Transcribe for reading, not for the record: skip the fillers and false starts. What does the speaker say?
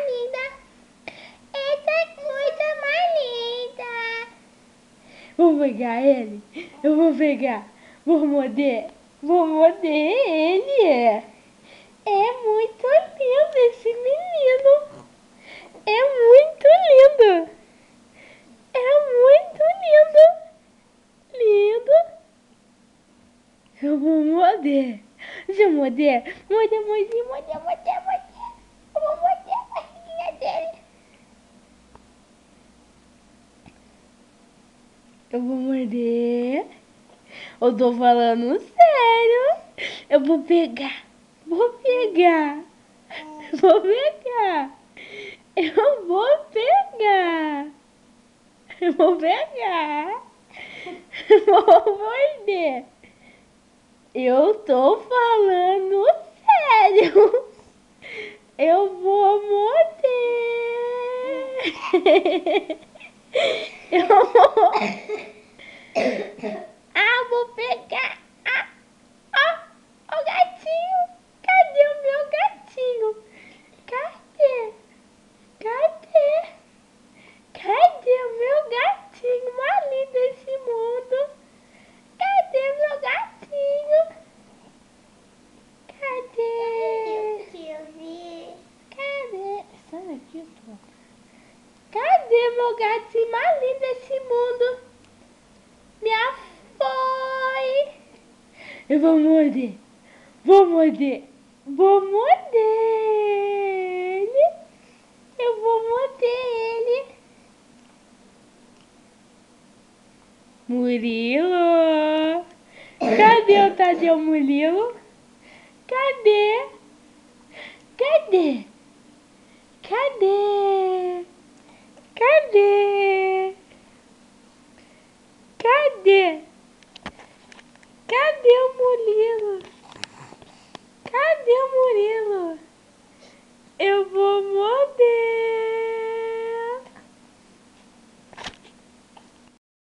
linda. Essa coisa mais linda. Vou pegar ele. Eu vou pegar. Vou morder. Vou morder ele. É muito lindo esse menino. É muito lindo. É muito lindo. Lindo. Eu vou morder. Deixa eu morder. Morder, morder, morder, morder, morder. Eu vou morder a barriguinha dele. Eu vou morder. Eu tô falando sério. Eu vou pegar. Vou pegar. Vou pegar. Eu vou pegar. Eu vou pegar. Vou morder. Eu tô falando sério. Eu vou morder. Eu vou... Ah, vou pegar. Ah, ó, o gatinho. Cadê o meu gatinho? Cadê? Cadê? Cadê o meu gatinho mais lindo desse mundo? Cadê meu gatinho? Cadê? Cadê? Sai daqui, pô. Cadê meu gatinho mais lindo desse mundo? Minha foi. Eu vou morder. Vou morder. Vou morder ele. Eu vou morder ele. Murilo. Cadê o Tadeu Murilo? Cadê? Cadê? Cadê? Cadê? Cadê? Cadê o Murilo? Cadê o Murilo? Eu vou morder.